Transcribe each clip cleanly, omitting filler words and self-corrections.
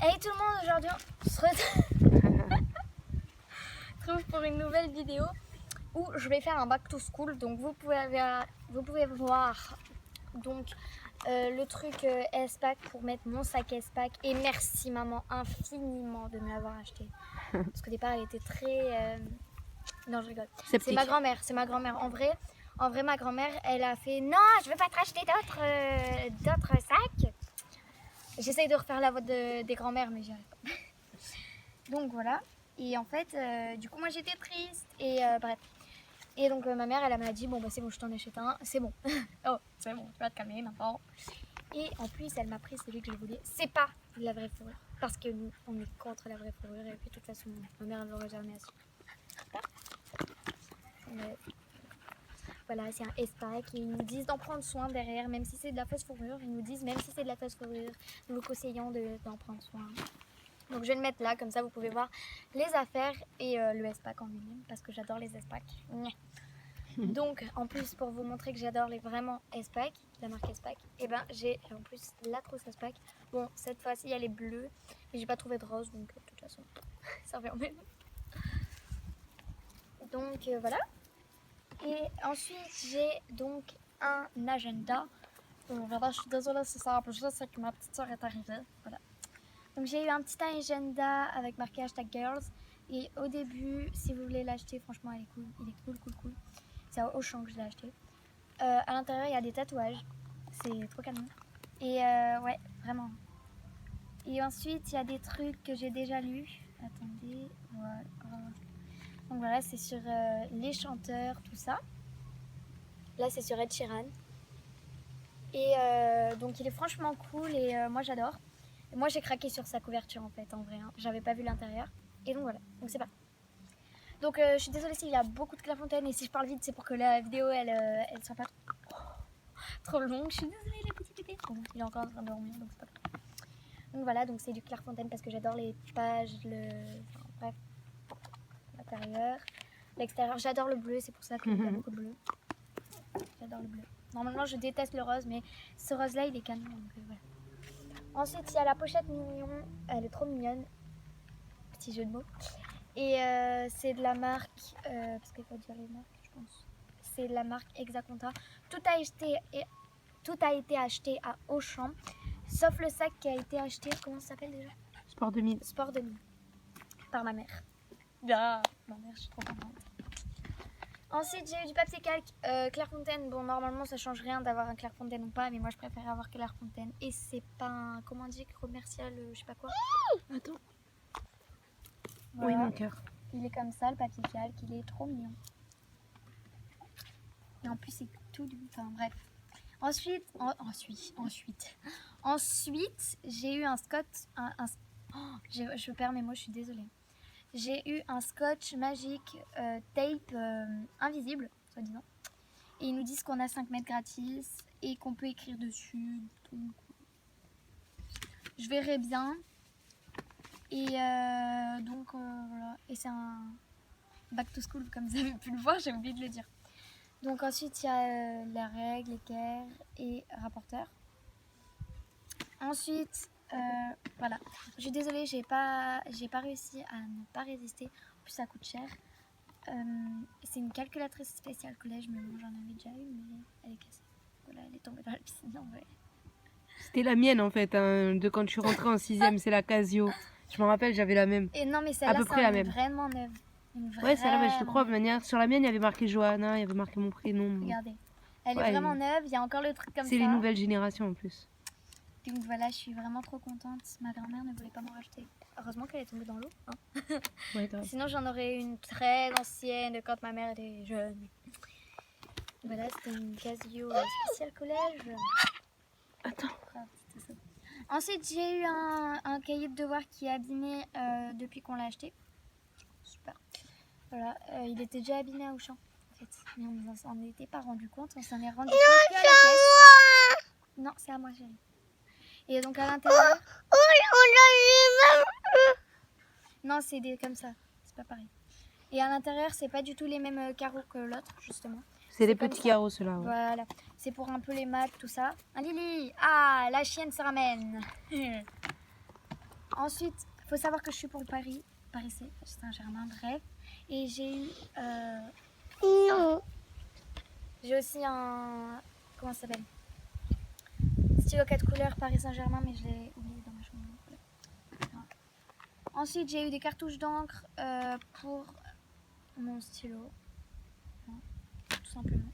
Hey tout le monde, aujourd'hui on se retrouve pour une nouvelle vidéo où je vais faire un back to school. Donc vous pouvez voir donc le truc S-Pack pour mettre mon sac S-Pack. Et merci maman infiniment de me l'avoir acheté. Parce qu'au départ elle était très... Non je rigole. C'est ma grand-mère, En vrai ma grand-mère elle a fait non je veux pas te racheter d'autres sacs. J'essaye de refaire la voix des grands-mères mais j'y arrive pas. Donc voilà. Et en fait, du coup moi j'étais triste et bref. Et donc ma mère elle m'a dit bon bah c'est bon je t'en achète un, c'est bon. Oh c'est bon, tu vas te calmer maintenant. Et en plus elle m'a pris celui que je voulais. C'est pas de la vraie fourrure. Parce que nous on est contre la vraie fourrure et puis de toute façon ma mère elle l'aurait jamais assis. Voilà, c'est un S-Pack et ils nous disent d'en prendre soin derrière, même si c'est de la fausse fourrure. Ils nous disent même si c'est de la fausse fourrure, nous vous conseillons d'en prendre soin. Donc je vais le mettre là, comme ça vous pouvez voir les affaires et le S-Pack en lui-même, parce que j'adore les S-Pack. Donc en plus pour vous montrer que j'adore les vraiment S-Pack, la marque S-Pack, et ben j'ai en plus la trousse S-Pack. Bon cette fois-ci elle est bleue, mais j'ai pas trouvé de rose, donc de toute façon ça revient au même. Donc voilà. Et ensuite j'ai donc un agenda. Bon voilà, je suis désolée si ça rapproche, c'est que ma petite soeur est arrivée. Voilà. Donc j'ai eu un petit agenda avec marqué hashtag girls. Et au début, si vous voulez l'acheter, franchement il est cool. Il est cool. C'est à Auchan que je l'ai acheté. À l'intérieur il y a des tatouages. C'est trop canon. Et ouais, vraiment. Et ensuite il y a des trucs que j'ai déjà lus. Attendez, voilà. Donc voilà, c'est sur les chanteurs, tout ça. Là c'est sur Ed Sheeran. Et donc il est franchement cool et moi j'adore. Moi j'ai craqué sur sa couverture en fait, en vrai. Hein. J'avais pas vu l'intérieur. Et donc voilà, donc c'est pas. Donc je suis désolée s'il y a beaucoup de clairefontaine et si je parle vite c'est pour que la vidéo elle soit pas trop longue. Je suis désolée les petits pépés. Bon, il est encore en train de dormir donc c'est pas grave. Donc voilà, donc c'est du clairefontaine parce que j'adore les pages, enfin bref, l'intérieur. L'extérieur, j'adore le bleu, c'est pour ça qu'il y a beaucoup de bleu. J'adore le bleu. Normalement je déteste le rose mais ce rose là il est canon donc voilà. Ensuite, il y a la pochette mignon, elle est trop mignonne, petit jeu de mots. Et c'est de la marque, parce qu'il faut dire les marques, je pense. C'est de la marque Exaconta. Tout a été acheté à Auchan, sauf le sac qui a été acheté, comment ça s'appelle déjà ? Sport 2000. Sport 2000, par ma mère. Ah, ma mère, je suis trop contente. Ensuite, j'ai eu du papier calque Clairefontaine. Bon, normalement, ça change rien d'avoir un Clairefontaine ou pas, mais moi, je préfère avoir Clairefontaine. Et c'est pas un, comment on dit, commercial, je sais pas quoi. Attends. Voilà. Oui, mon cœur. Il est comme ça, le papier calque. Il est trop mignon. Et en plus, c'est tout doux. Enfin, bref. Ensuite, j'ai eu un scotch. Je perds mes mots, je suis désolée. J'ai eu un scotch magique tape invisible, soi-disant. Et ils nous disent qu'on a 5 mètres gratis et qu'on peut écrire dessus. Donc, je verrai bien. Et donc voilà. Et c'est un back to school, comme vous avez pu le voir, j'ai oublié de le dire. Donc ensuite, il y a les règles, équerre et rapporteur. Ensuite, voilà. Je suis désolée, j'ai pas réussi à ne pas résister. En plus, ça coûte cher. C'est une calculatrice spéciale collège, mais bon, j'en avais déjà eu, mais elle est cassée. Voilà, elle est tombée dans la piscine en vrai. C'était la mienne en fait, hein, de quand je suis rentrée en 6ème, c'est la Casio. Je me rappelle, j'avais la même. Et non, mais celle-là, c'est vraiment neuve. Ouais, celle-là, bah, je te crois, de manière. Sur la mienne, il y avait marqué Johanna, il y avait marqué mon prénom. Regardez, elle est vraiment neuve, il y a encore le truc comme ça. C'est les nouvelles générations en plus. Donc voilà, je suis vraiment trop contente. Ma grand-mère ne voulait pas m'en racheter. Heureusement qu'elle est tombée dans l'eau. Hein. Ouais, grave. Sinon, j'en aurais une très ancienne de quand ma mère était jeune. Voilà, c'était une Casio spéciale collège. Attends. Ensuite, j'ai eu un cahier de devoirs qui est abîmé depuis qu'on l'a acheté. Super. Voilà, il était déjà abîmé à Auchan. En fait. Mais on ne s'en était pas rendu compte. On s'en est rendu compte qu'à la caisse. Non, c'est à moi, chérie. Et donc à l'intérieur. Non, c'est comme ça. C'est pas pareil. Et à l'intérieur, c'est pas du tout les mêmes carreaux que l'autre, justement. C'est des petits carreaux, ceux-là. Ouais. Voilà. C'est pour un peu les maths, tout ça. Ah, Lily! Ah, la chienne se ramène. Ensuite, il faut savoir que je suis pour Paris Saint-Germain, bref. Et j'ai eu... j'ai aussi un... Comment ça s'appelle? Stylo 4 couleurs Paris Saint-Germain, mais je l'ai oublié dans ma chambre. Voilà. Ensuite, j'ai eu des cartouches d'encre pour mon stylo. Voilà. Tout simplement.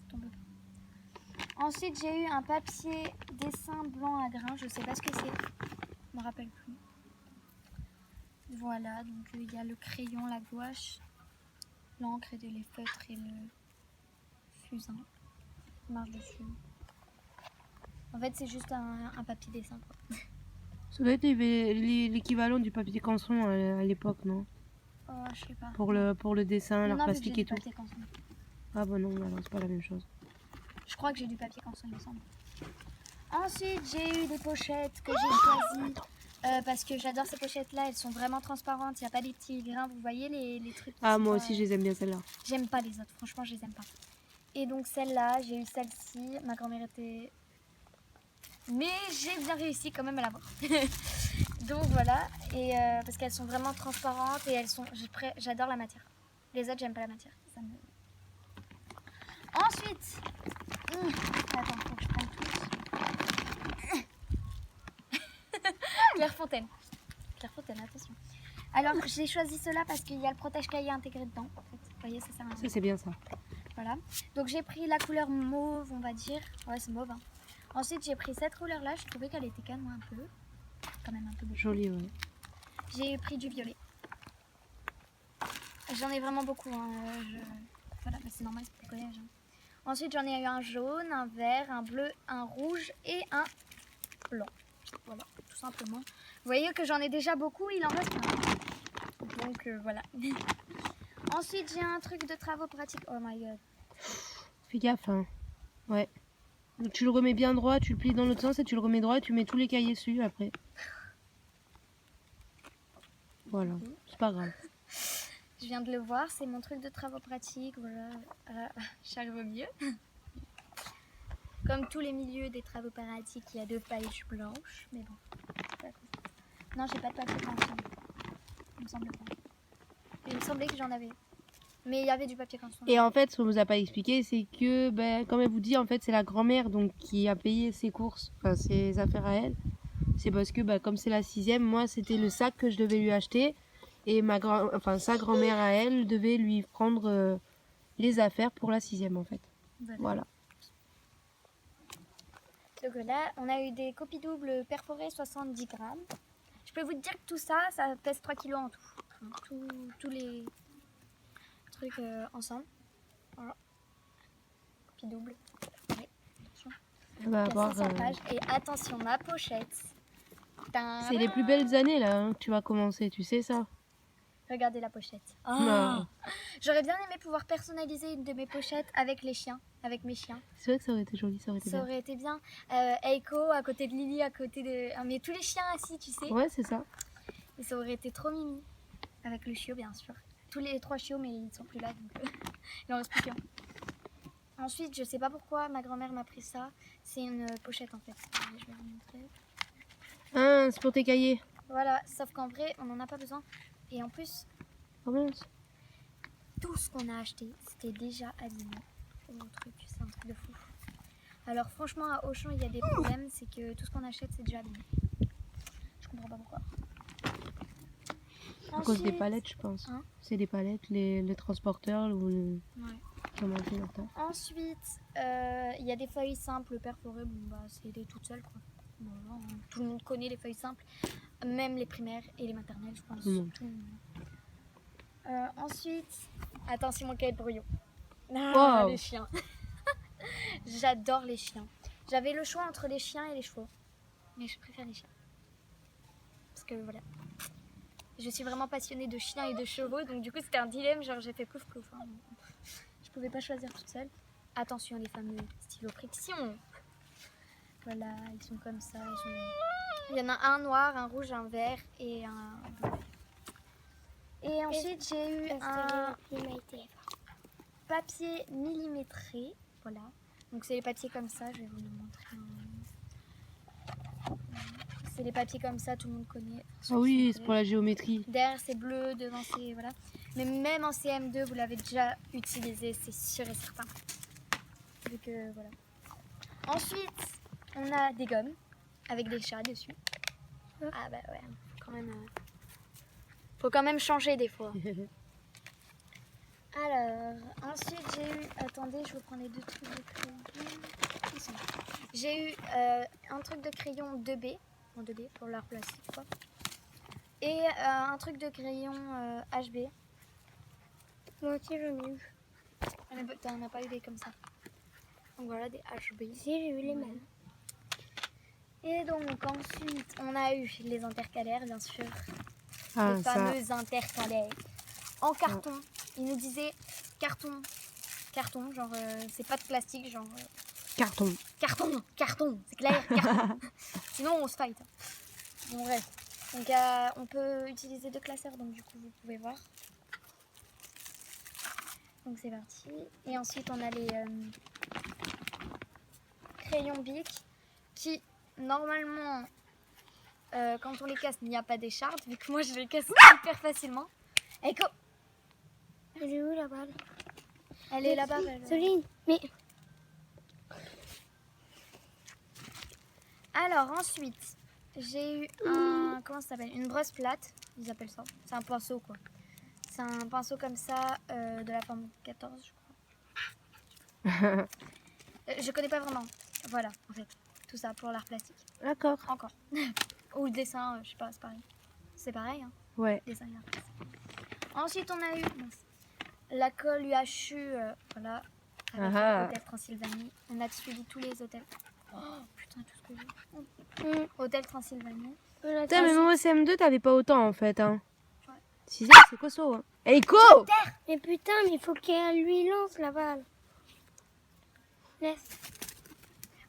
Tombe pas. Ensuite, j'ai eu un papier dessin blanc à grains. Je sais pas ce que c'est. Je me rappelle plus. Voilà, donc il y a le crayon, la gouache, l'encre et les feutres et le fusain. Il marche dessus. En fait, c'est juste un papier dessin, quoi. Ça doit être l'équivalent du papier canson à l'époque, non? Oh, je sais pas. Pour le dessin, l'art Non, vu que plastique j'ai et du tout. papier canson. Ah bah non, alors c'est pas la même chose. Je crois que j'ai du papier canson, il me semble. Ensuite, j'ai eu des pochettes que j'ai choisies parce que j'adore ces pochettes-là. Elles sont vraiment transparentes. Il n'y a pas des petits grains. Vous voyez les trucs qui Ah, sont moi pas- aussi, je les aime bien celles-là. J'aime pas les autres. Franchement, je les aime pas. Et donc celle-là, j'ai eu celle-ci. Ma grand-mère était... Mais j'ai bien réussi quand même à l'avoir. Donc voilà. Et parce qu'elles sont vraiment transparentes et elles sont... J'adore la matière. Les autres, j'aime pas la matière. Ça me... Ensuite... Attends, faut que je prenne tous. Clairefontaine. Clairefontaine, attention. Alors, j'ai choisi cela parce qu'il y a le protège-cahier intégré dedans. En fait. Vous voyez, ça sert à rien. Ça, c'est bien ça. Voilà. Donc, j'ai pris la couleur mauve, on va dire. Ouais, c'est mauve. Hein. Ensuite, j'ai pris cette couleur-là. Je trouvais qu'elle était canon un peu. Quand même un peu beaucoup. Joli, ouais. J'ai pris du violet. J'en ai vraiment beaucoup. Hein. Voilà, mais c'est normal, c'est pour le collège. Hein. Ensuite, j'en ai eu un jaune, un vert, un bleu, un rouge et un blanc. Voilà, tout simplement. Vous voyez que j'en ai déjà beaucoup, il en reste un. Donc voilà. Ensuite, j'ai un truc de travaux pratiques. Oh my god. Fais gaffe, hein. Ouais. Donc, tu le remets bien droit, tu le plies dans l'autre sens et tu le remets droit et tu mets tous les cahiers dessus après. Voilà, c'est pas grave. Je viens de le voir, c'est mon truc de travaux pratiques. Voilà, j'arrive au milieu. Comme tous les milieux des travaux pratiques, il y a 2 pages blanches. Mais bon, non, j'ai pas de papier canson. Il me semble pas. Il me semblait que j'en avais. Mais il y avait du papier canson. Et en fait, ce qu'on nous a pas expliqué, c'est que, ben, comme elle vous dit, en fait, c'est la grand-mère donc qui a payé ses courses, enfin ses affaires à elle. C'est parce que, ben, comme c'est la 6e, moi, c'était le sac que je devais lui acheter. Et sa grand-mère à elle devait lui prendre les affaires pour la 6e, en fait. Voilà. Donc là, on a eu des copies doubles perforées 70 grammes. Je peux vous dire que tout ça, ça pèse 3 kilos en tout. Enfin, tous les trucs ensemble. Voilà. Copie double. Ouais. Attention. Elle va Il y a avoir, 500 pages. Et attention, ma pochette. c'est les plus belles années, là, hein, que tu vas commencer, tu sais ça? Regardez la pochette. Oh. Non. J'aurais bien aimé pouvoir personnaliser une de mes pochettes avec les chiens, avec mes chiens. C'est vrai que ça aurait été joli, ça aurait été Ça bien. aurait été bien. Eiko à côté de Lily, à côté de... Ah, mais tous les chiens assis, tu sais. Ouais, c'est ça. Et ça aurait été trop mimi. Avec le chiot, bien sûr. Tous les 3 chiots, mais ils sont plus là, donc il en reste plus qu'un. Ensuite, je sais pas pourquoi ma grand-mère m'a pris ça. C'est une pochette, en fait. Je vais vous montrer. Ah, c'est pour tes cahiers. Voilà, sauf qu'en vrai, on n'en a pas besoin. Et en plus, Oh mince. tout ce qu'on a acheté, c'était déjà abîmé. Oh, truc, c'est un truc de fou. Alors franchement, à Auchan, il y a des problèmes, c'est que tout ce qu'on achète, c'est déjà abîmé. Je comprends pas pourquoi. À cause des palettes, je pense. Hein, c'est des palettes, les transporteurs ou ouais. comment on fait leur temps. Ensuite, il y a des feuilles simples perforées. Bon, bah, c'est des toutes seules, quoi. Voilà, hein. Tout le monde connaît les feuilles simples, même les primaires et les maternelles, je pense. Tout le monde. Tout le monde. Ensuite, attention, mon cahier de brouillon. Wow. Les chiens. J'adore les chiens. J'avais le choix entre les chiens et les chevaux. Mais je préfère les chiens. Parce que voilà. Je suis vraiment passionnée de chiens et de chevaux. Donc du coup, c'était un dilemme. Genre, j'ai fait plouf plouf. Hein. Je pouvais pas choisir toute seule. Attention, les fameux stylos friction. Voilà, ils sont comme ça. Il y en a un noir, un rouge, un vert et un bleu. Et ensuite, j'ai eu un papier millimétré. Voilà. Donc c'est les papiers comme ça. Je vais vous le montrer. c'est des papiers comme ça, tout le monde connaît. Ah oui, c'est pour la géométrie. Derrière c'est bleu, devant c'est voilà. Mais même en CM2 vous l'avez déjà utilisé, c'est sûr et certain. Donc voilà. Ensuite on a des gommes avec des chats dessus. Ah bah ouais, faut quand même changer des fois. Alors ensuite j'ai eu, attendez je vous prends les deux trucs de crayon. Ils sont là. J'ai eu un truc de crayon 2B, en 2B pour l'art plastique quoi. Et un truc de crayon HB. Moi aussi j'en ai eu. T'en as pas eu des comme ça. Donc voilà, des HB. Si, j'ai eu les mêmes. Et donc ensuite, on a eu les intercalaires, bien sûr. Ah, Les ça. fameux intercalaires. En carton. Ils nous disaient carton. Carton, genre c'est pas de plastique, genre Carton. carton, c'est clair, carton. Sinon on se fight. Bon bref. Donc on peut utiliser deux classeurs, donc du coup vous pouvez voir. Donc c'est parti. Et ensuite on a les crayons Bic qui normalement quand on les casse il n'y a pas d'écharpe vu que moi je les casse hyper facilement. Et Elle est où la balle? elle est là-bas. Soline, mais Alors ensuite j'ai eu un comment ça s'appelle, une brosse plate, ils appellent ça. C'est un pinceau quoi. C'est un pinceau comme ça de la forme 14 je crois. Je connais pas vraiment. Voilà en fait tout ça pour l'art plastique. D'accord. Encore. Ou le dessin, je sais pas, c'est pareil. C'est pareil hein. Ouais. Dessin et art plastique. Ensuite on a eu la colle UHU voilà avec Hôtel Transylvanie. On a suivi tous les hôtels. Oh putain tout ce que j'ai. Hôtel Transylvanie. Putain, mais moi au CM2, t'avais pas autant en fait. Hein. Ouais. 6ème, c'est costaud. Hein. Eiko! mais putain, mais il faut qu'elle lui lance la balle. Laisse.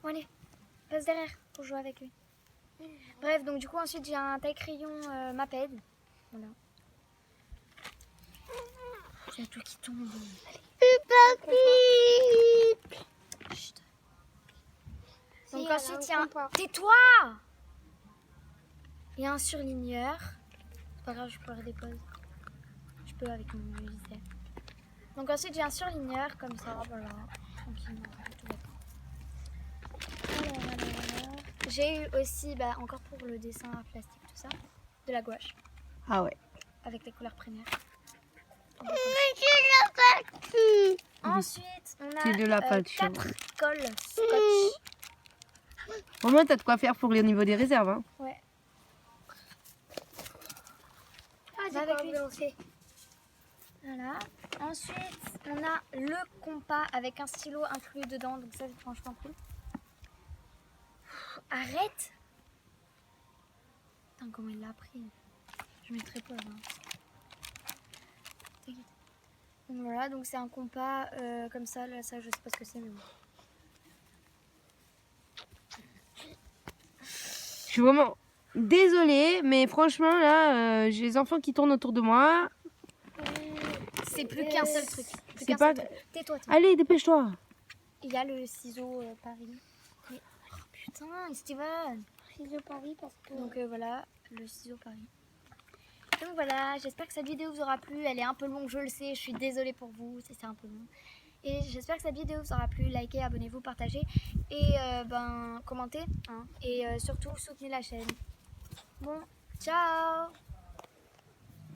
Bon allez, passe derrière pour jouer avec lui. Bref, donc du coup ensuite j'ai un taille-crayon Maped. Voilà. J'ai tout qui tombe. Chut. Donc Si, ensuite il y a un... compas. Tais-toi! Il y a un surligneur. C'est pas grave, je peux faire des pauses. Je peux avec mon logiciel. Donc ensuite j'ai un surligneur comme ça, voilà. Tranquillement, tout va bien. Alors. J'ai eu aussi, encore pour le dessin à plastique, tout ça, de la gouache. Ah ouais. Avec les couleurs primaires. Mais tu l'as pas pu. Ensuite, on a C'est de la peinture. 4 colles scotch. Au moins, t'as de quoi faire pour le niveau des réserves. Hein. Ouais. Ah, Va c'est avec pas lui. lancé. Voilà. Ensuite, on a le compas avec un stylo inclus dedans. Donc ça, c'est franchement cool. Arrête! Putain, comment il l'a pris. Je mettrai pas là. T'inquiète. Donc voilà, donc c'est un compas comme ça. Là, ça, je sais pas ce que c'est, mais bon. Je suis vraiment désolée, mais franchement, là, j'ai les enfants qui tournent autour de moi. C'est plus qu'un seul truc. Plus C'est qu'un pas- seul truc. Tais-toi, toi. Allez, dépêche-toi. Il y a le ciseau Paris. Mais... Oh, putain, Steven. Ciseaux Paris parce que. Donc voilà, le ciseau Paris. Donc voilà, j'espère que cette vidéo vous aura plu. Elle est un peu longue, je le sais. Je suis désolée pour vous, c'est un peu long. Et j'espère que cette vidéo vous aura plu. Likez, abonnez-vous, partagez et commentez. Hein. Et surtout, soutenez la chaîne. Bon, ciao.